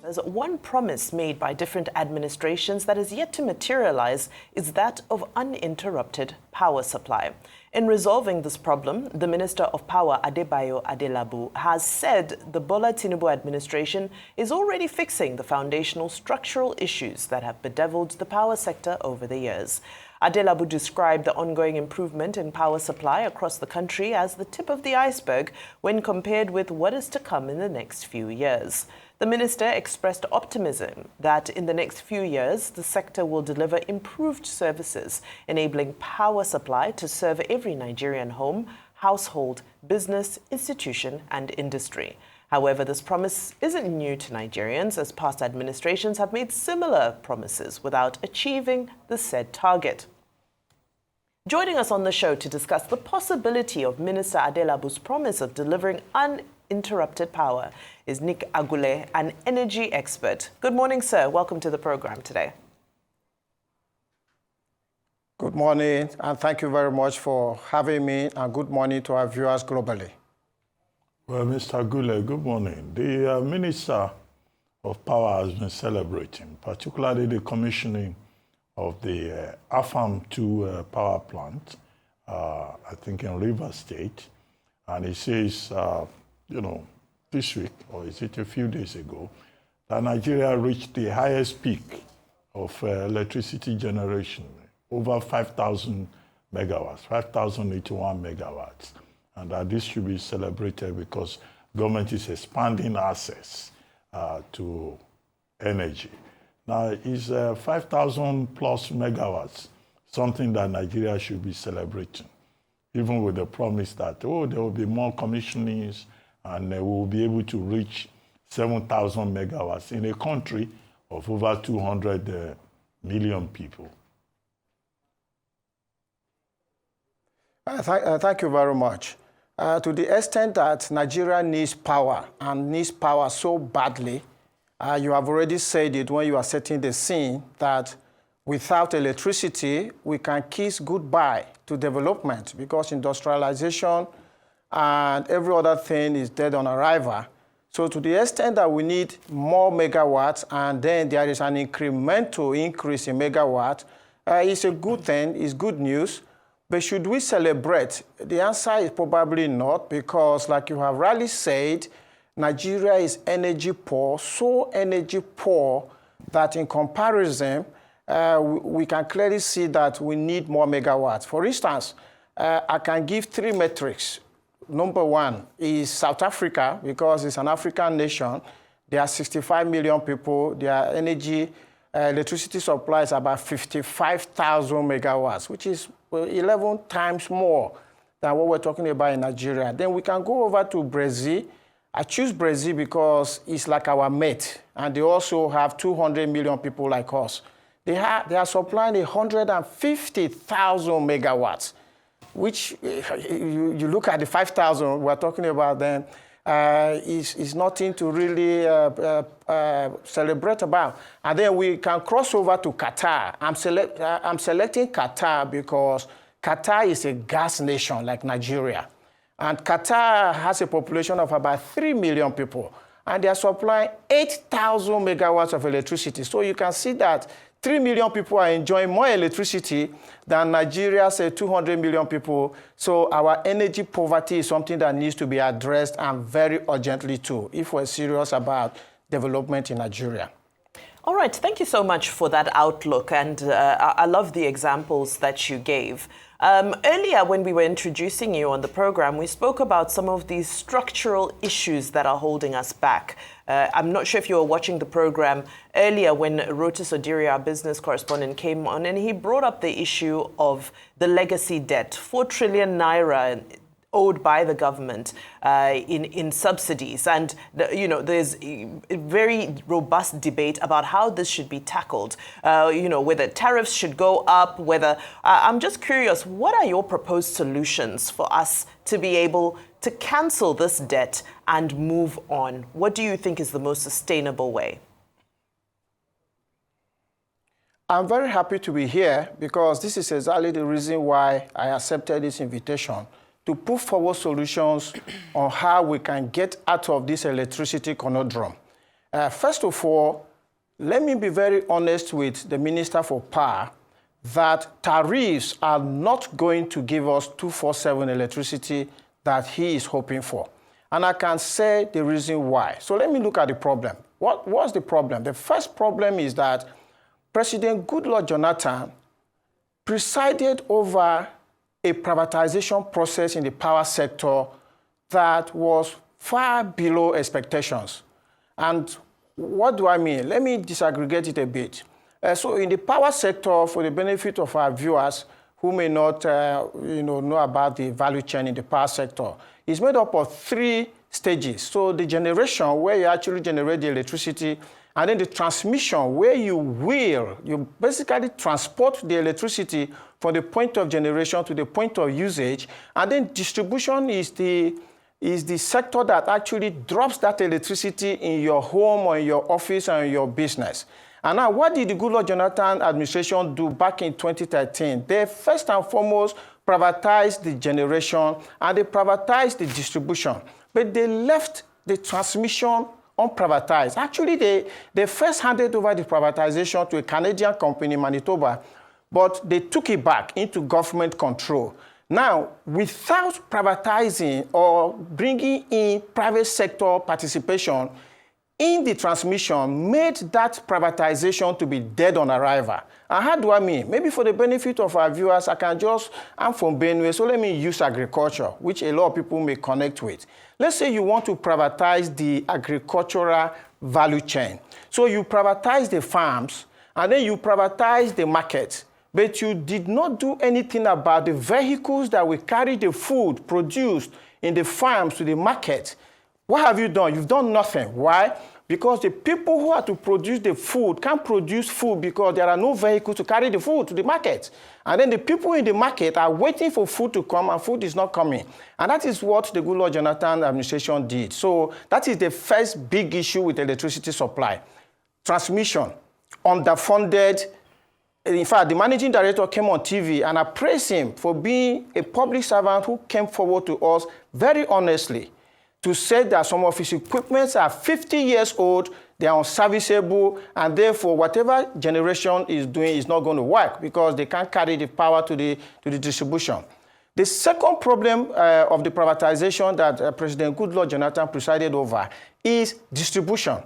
There's one promise made by different administrations that is yet to materialize is that of uninterrupted power supply. In resolving this problem, the Minister of Power, Adebayo Adelabu, has said the Bola Tinubu administration is already fixing the foundational structural issues that have bedeviled the power sector over the years. Adelabu described the ongoing improvement in power supply across the country as the tip of the iceberg when compared with what is to come in the next few years. The minister expressed optimism that in the next few years, the sector will deliver improved services, enabling power supply to serve every Nigerian home, household, business, institution, and industry. However, this promise isn't new to Nigerians, as past administrations have made similar promises without achieving the said target. Joining us on the show to discuss the possibility of Minister Adelabu's promise of delivering uninterrupted power is Nick Agule, an energy expert. Good morning, sir. Welcome to the program today. Good morning, and thank you very much for having me, and good morning to our viewers globally. Well, Mr. Agule, good morning. The Minister of Power has been celebrating, particularly the commissioning of the Afam 2 power plant, I think in Rivers State. And he says, this week, or is it a few days ago, that Nigeria reached the highest peak of electricity generation, over 5,000 megawatts, 5,081 megawatts. And that this should be celebrated because government is expanding access to energy. Now, is 5,000 plus megawatts something that Nigeria should be celebrating, even with the promise that, there will be more commissionings and we will be able to reach 7,000 megawatts in a country of over 200 million people? Thank you very much. To the extent that Nigeria needs power and needs power so badly, you have already said it when you are setting the scene that without electricity, we can kiss goodbye to development because industrialization and every other thing is dead on arrival. So to the extent that we need more megawatts and then there is an incremental increase in megawatts, it's a good thing, it's good news. But should we celebrate? The answer is probably not, because like you have rightly said, Nigeria is energy poor, so energy poor that in comparison, we can clearly see that we need more megawatts. For instance, I can give 3 metrics. Number one is South Africa, because it's an African nation. There are 65 million people. Their electricity supply is about 55,000 megawatts, which is 11 times more than what we're talking about in Nigeria. Then we can go over to Brazil. I choose Brazil because it's like our mate, and they also have 200 million people like us. They are supplying 150,000 megawatts, which you look at the 5,000 we're talking about then, is nothing to really celebrate about. And then we can cross over to Qatar. I'm selecting Qatar because Qatar is a gas nation like Nigeria. And Qatar has a population of about 3 million people. And they are supplying 8,000 megawatts of electricity. So you can see that 3 million people are enjoying more electricity than Nigeria's 200 million people. So our energy poverty is something that needs to be addressed, and very urgently too, if we're serious about development in Nigeria. All right, thank you so much for that outlook, and I love the examples that you gave. Earlier, when we were introducing you on the program, we spoke about some of these structural issues that are holding us back. I'm not sure if you were watching the program earlier when Rotis Odiri, our business correspondent, came on, and he brought up the issue of the legacy debt, 4 trillion naira owed by the government in subsidies. And, there's a very robust debate about how this should be tackled, whether tariffs should go up, whether... I'm just curious, what are your proposed solutions for us to be able to cancel this debt and move on? What do you think is the most sustainable way? I'm very happy to be here because this is exactly the reason why I accepted this invitation, to put forward solutions on how we can get out of this electricity conundrum. First of all, let me be very honest with the Minister for Power that tariffs are not going to give us 24/7 electricity that he is hoping for. And I can say the reason why. So let me look at the problem. What's the problem? The first problem is that President Goodluck Jonathan presided over a privatization process in the power sector that was far below expectations. And what do I mean? Let me disaggregate it a bit. So in the power sector, for the benefit of our viewers who may not know about the value chain in the power sector, it's made up of 3 stages. So the generation, where you actually generate the electricity, and then the transmission, where you basically transport the electricity from the point of generation to the point of usage, and then distribution is the sector that actually drops that electricity in your home or in your office or in your business. And now, what did the Goodluck Jonathan administration do back in 2013? They first and foremost privatized the generation and they privatized the distribution, but they left the transmission unprivatized. Actually, they first handed over the privatization to a Canadian company, Manitoba, but they took it back into government control. Now, without privatizing or bringing in private sector participation in the transmission, made that privatization to be dead on arrival. And how do I mean? Maybe for the benefit of our viewers, I'm from Benue, so let me use agriculture, which a lot of people may connect with. Let's say you want to privatize the agricultural value chain. So you privatize the farms, and then you privatize the market. But you did not do anything about the vehicles that will carry the food produced in the farms to the market. What have you done? You've done nothing. Why? Because the people who are to produce the food can't produce food because there are no vehicles to carry the food to the market. And then the people in the market are waiting for food to come, and food is not coming. And that is what the Goodluck Jonathan administration did. So that is the first big issue with electricity supply. Transmission, underfunded. In fact, the managing director came on TV, and I praise him for being a public servant who came forward to us very honestly to say that some of his equipments are 50 years old, they are unserviceable, and therefore whatever generation is doing is not going to work because they can't carry the power to the distribution. The second problem of the privatization that President Goodluck Jonathan presided over is distribution.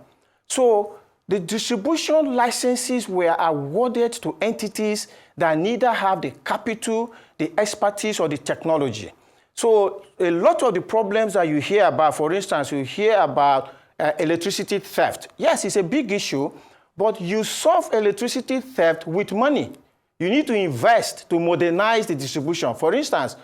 So the distribution licenses were awarded to entities that neither have the capital, the expertise, or the technology. So a lot of the problems that you hear about, for instance, you hear about electricity theft. Yes, it's a big issue, but you solve electricity theft with money. You need to invest to modernize the distribution. For instance,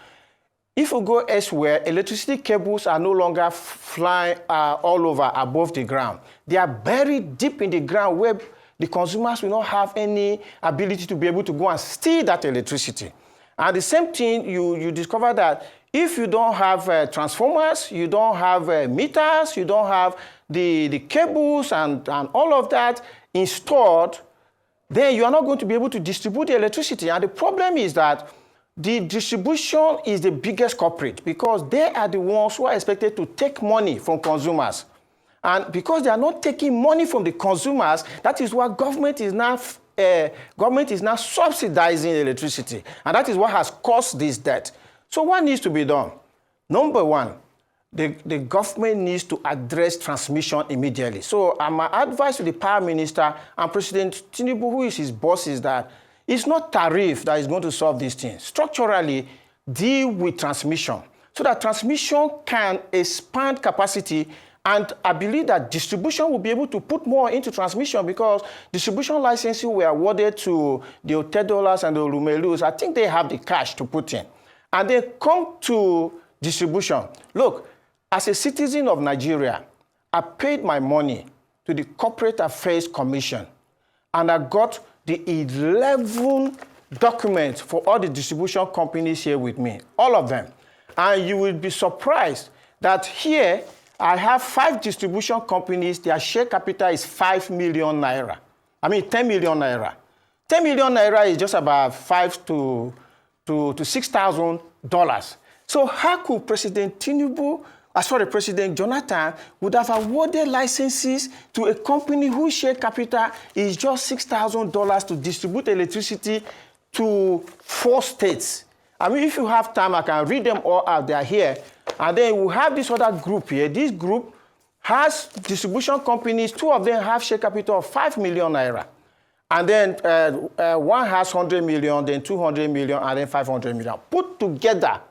if you go elsewhere, electricity cables are no longer flying all over above the ground. They are buried deep in the ground where the consumers will not have any ability to be able to go and steal that electricity. And the same thing, you discover that if you don't have transformers, you don't have meters, you don't have the cables and all of that installed, then you are not going to be able to distribute the electricity. And the problem is that the distribution is the biggest culprit because they are the ones who are expected to take money from consumers. And because they are not taking money from the consumers, that is why government is now subsidizing electricity. And that is what has caused this debt. So what needs to be done? Number one, the government needs to address transmission immediately. So my advice to the Power Minister and President Tinubu, who is his boss, is that it's not tariff that is going to solve these things. Structurally, deal with transmission so that transmission can expand capacity. And I believe that distribution will be able to put more into transmission because distribution licenses were awarded to the Otedolas and the Olumelus. I think they have the cash to put in. And they come to distribution. Look, as a citizen of Nigeria, I paid my money to the Corporate Affairs Commission, and I got the 11 documents for all the distribution companies here with me, all of them. And you will be surprised that here I have 5 distribution companies, their share capital is 5 million naira. 10 million naira. 10 million naira is just about $5,000 to $6,000. So how could President Tinubu President Jonathan would have awarded licenses to a company whose share capital is just $6,000 to distribute electricity to 4 states. I mean, if you have time, I can read them all out. They are here. And then we have this other group here. This group has distribution companies. 2 of them have share capital of 5 million naira. And then one has 100 million, then 200 million, and then 500 million. Put together,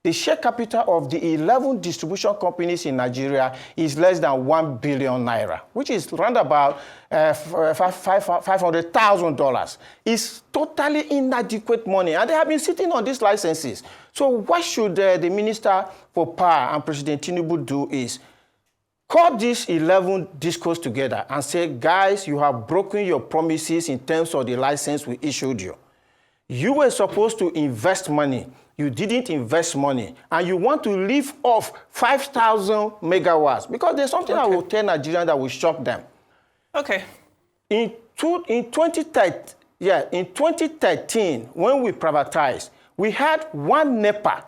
the share capital of the 11 distribution companies in Nigeria is less than 1 billion naira, which is round about $500,000. It's totally inadequate money, and they have been sitting on these licenses. So what should the Minister for Power and President Tinubu do is call these 11 discos together and say, guys, you have broken your promises in terms of the license we issued you. You were supposed to invest money. You didn't invest money. And you want to leave off 5,000 megawatts. Because there's something I will tell Nigerians that will shock them. Okay. In 2013, when we privatized, we had one NEPA.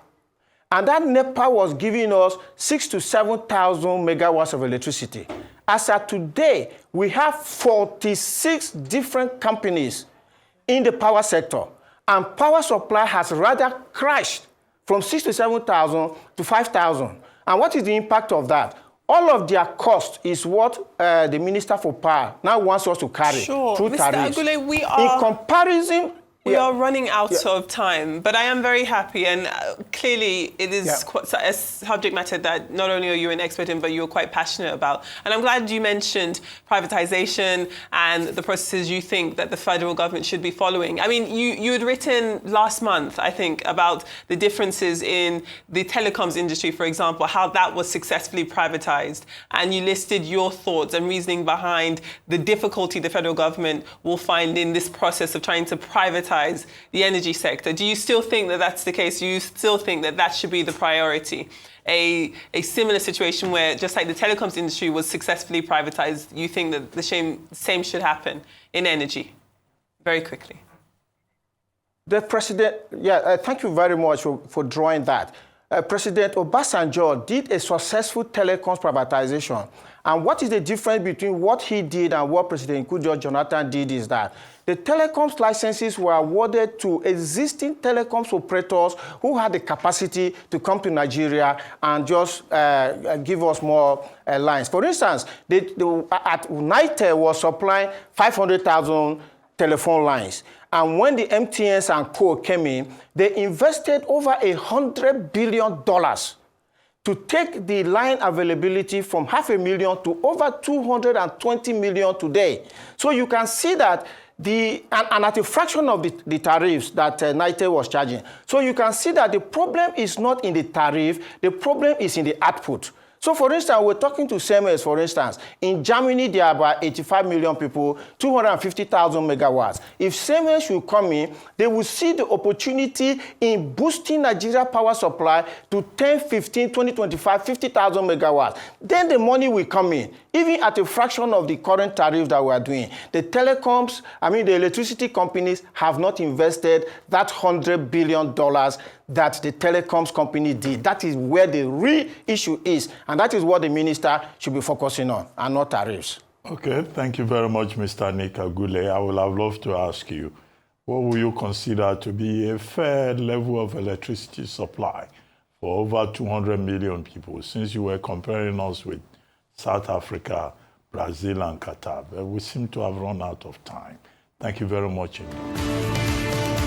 And that NEPA was giving us 6,000 to 7,000 megawatts of electricity. As of today, we have 46 different companies in the power sector. And power supply has rather crashed from 6,000 to 7,000 to 5,000. And what is the impact of that? All of their cost is what the Minister for Power now wants us to carry through tariffs. Mr. Agule, in comparison, we are running out of time, but I am very happy, and clearly it is quite a subject matter that not only are you an expert in, but you're quite passionate about. And I'm glad you mentioned privatization and the processes you think that the federal government should be following. I mean, you had written last month, I think, about the differences in the telecoms industry, for example, how that was successfully privatized. And you listed your thoughts and reasoning behind the difficulty the federal government will find in this process of trying to privatize the energy sector. Do you still think that that's the case? Do you still think that that should be the priority? A similar situation where, just like the telecoms industry was successfully privatized, you think that the same should happen in energy? Very quickly. The president, thank you very much for drawing that. President Obasanjo did a successful telecoms privatization. And what is the difference between what he did and what President Goodluck Jonathan did is that the telecoms licenses were awarded to existing telecoms operators who had the capacity to come to Nigeria and just give us more lines. For instance, United was supplying 500,000 telephone lines. And when the MTNs and Co came in, they invested over $100 billion to take the line availability from 500,000 to over 220 million today. So you can see that and at a fraction of the tariffs that United was charging. So you can see that the problem is not in the tariff, the problem is in the output. So, for instance, we're talking to Siemens, for instance. In Germany, there are about 85 million people, 250,000 megawatts. If Siemens should come in, they will see the opportunity in boosting Nigeria power supply to 10, 15, 20, 25, 50,000 megawatts. Then the money will come in, even at a fraction of the current tariff that we are doing. The telecoms, the electricity companies have not invested that $100 billion that the telecoms company did. That is where the real issue is. And that is what the minister should be focusing on, and not tariffs. Okay, thank you very much, Mr. Nick Agule. I would have loved to ask you, what will you consider to be a fair level of electricity supply for over 200 million people, since you were comparing us with South Africa, Brazil, and Qatar? But we seem to have run out of time. Thank you very much indeed.